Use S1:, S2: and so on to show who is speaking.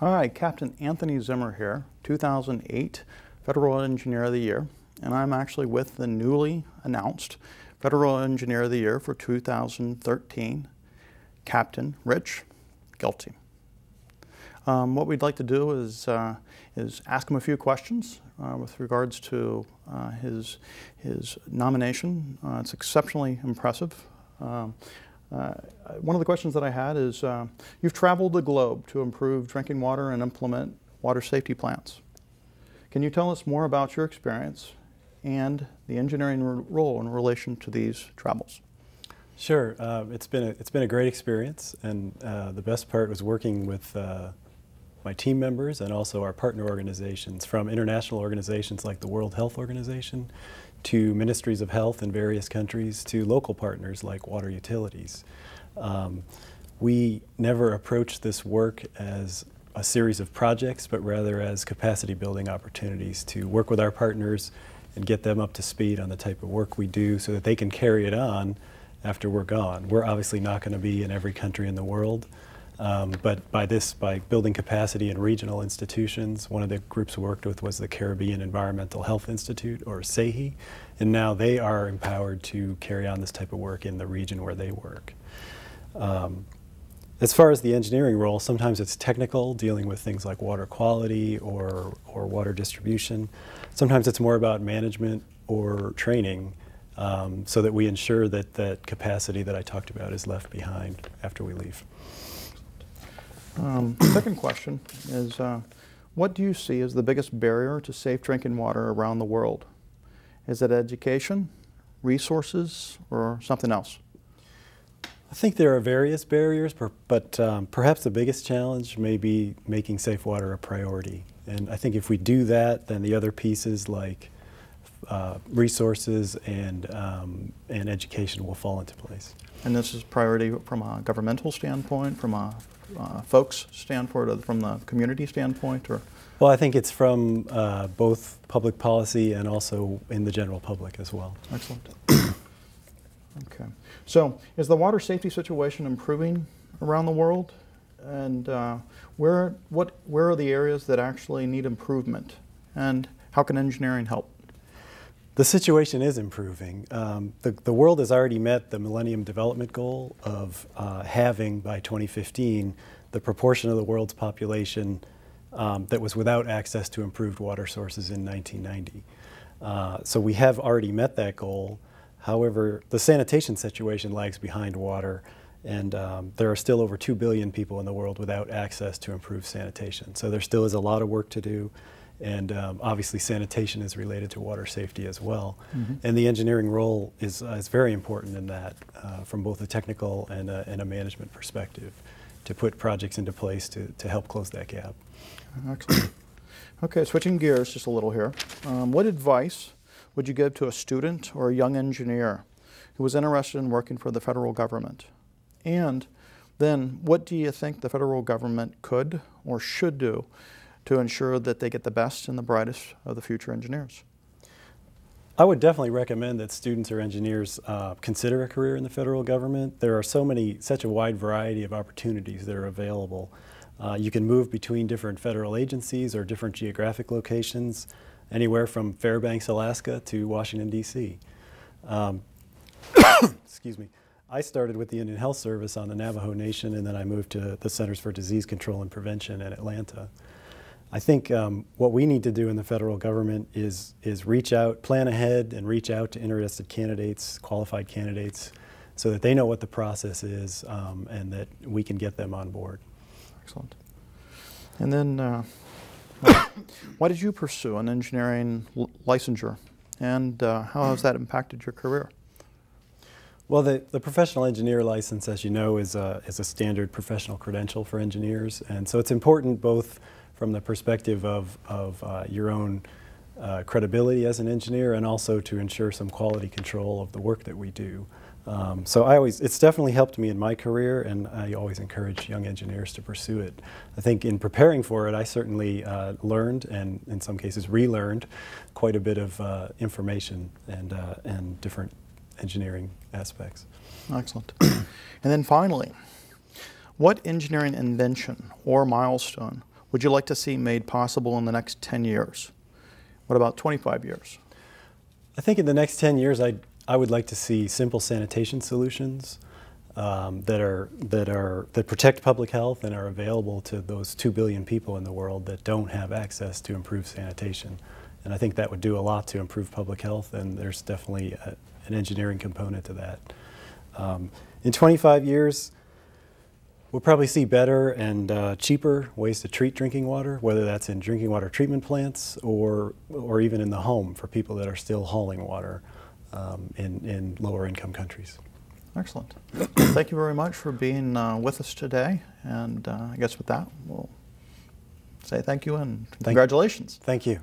S1: Hi, Captain Anthony Zimmer here, 2008 Federal Engineer of the Year, and I'm actually with the newly announced Federal Engineer of the Year for 2013, Captain Rich Gelting. What we'd like to do is ask him a few questions with regards to his nomination. It's exceptionally impressive. One of the questions that I had is, you've traveled the globe to improve drinking water and implement water safety plans. Can you tell us more about your experience and the engineering role in relation to these travels?
S2: Sure. It's been a great experience, and the best part was working with my team members and also our partner organizations, from international organizations like the World Health Organization to ministries of health in various countries to local partners like water utilities. We never approached this work as a series of projects, but rather as capacity building opportunities to work with our partners and get them up to speed on the type of work we do so that they can carry it on after we're gone. We're obviously not going to be in every country in the world, but by building capacity in regional institutions, one of the groups we worked with was the Caribbean Environmental Health Institute, or CAPT, and now they are empowered to carry on this type of work in the region where they work. As far as the engineering role, sometimes it's technical, dealing with things like water quality or water distribution. Sometimes it's more about management or training, so that we ensure that that capacity that I talked about is left behind after we leave.
S1: Second question is, what do you see as the biggest barrier to safe drinking water around the world? Is it education, resources, or something else?
S2: I think there are various barriers, but perhaps the biggest challenge may be making safe water a priority. And I think if we do that, then the other pieces like resources and education will fall into place.
S1: And this is priority from a governmental standpoint, from a folks standpoint, or from the community standpoint, or?
S2: Well, I think it's from both public policy and also in the general public as well.
S1: Excellent. Okay. So, is the water safety situation improving around the world? And where are the areas that actually need improvement? And how can engineering help?
S2: The situation is improving. The world has already met the Millennium Development Goal of having, by 2015, the proportion of the world's population that was without access to improved water sources in 1990. So we have already met that goal. However, the sanitation situation lags behind water, and there are still over 2 billion people in the world without access to improved sanitation. So there still is a lot of work to do. And obviously sanitation is related to water safety as well. Mm-hmm. And the engineering role is very important in that, from both a technical and a management perspective, to put projects into place to help close that gap.
S1: Excellent. Okay, switching gears just a little here. What advice would you give to a student or a young engineer who was interested in working for the federal government? And then what do you think the federal government could or should do to ensure that they get the best and the brightest of the future engineers?
S2: I would definitely recommend that students or engineers consider a career in the federal government. There are such a wide variety of opportunities that are available. You can move between different federal agencies or different geographic locations, anywhere from Fairbanks, Alaska to Washington, D.C. Excuse me. I started with the Indian Health Service on the Navajo Nation, and then I moved to the Centers for Disease Control and Prevention in Atlanta. I think what we need to do in the federal government is reach out, plan ahead, and reach out to interested candidates, qualified candidates, so that they know what the process is and that we can get them on board.
S1: Excellent. And then, why did you pursue an engineering licensure, and how has that impacted your career?
S2: Well, the professional engineer license, as you know, is a standard professional credential for engineers, and so it's important both from the perspective of your own credibility as an engineer, and also to ensure some quality control of the work that we do. So it's definitely helped me in my career, and I always encourage young engineers to pursue it. I think in preparing for it, I certainly learned, and in some cases relearned, quite a bit of information and different engineering aspects.
S1: Excellent. And then finally, what engineering invention or milestone would you like to see made possible in the next 10 years? What about 25 years?
S2: I think in the next 10 years, I would like to see simple sanitation solutions that protect public health and are available to those 2 billion people in the world that don't have access to improved sanitation. And I think that would do a lot to improve public health, and there's definitely an engineering component to that. In 25 years, we'll probably see better and cheaper ways to treat drinking water, whether that's in drinking water treatment plants or even in the home for people that are still hauling water in lower income countries.
S1: Excellent. Thank you very much for being with us today. And I guess with that, we'll say thank you and congratulations.
S2: Thank you.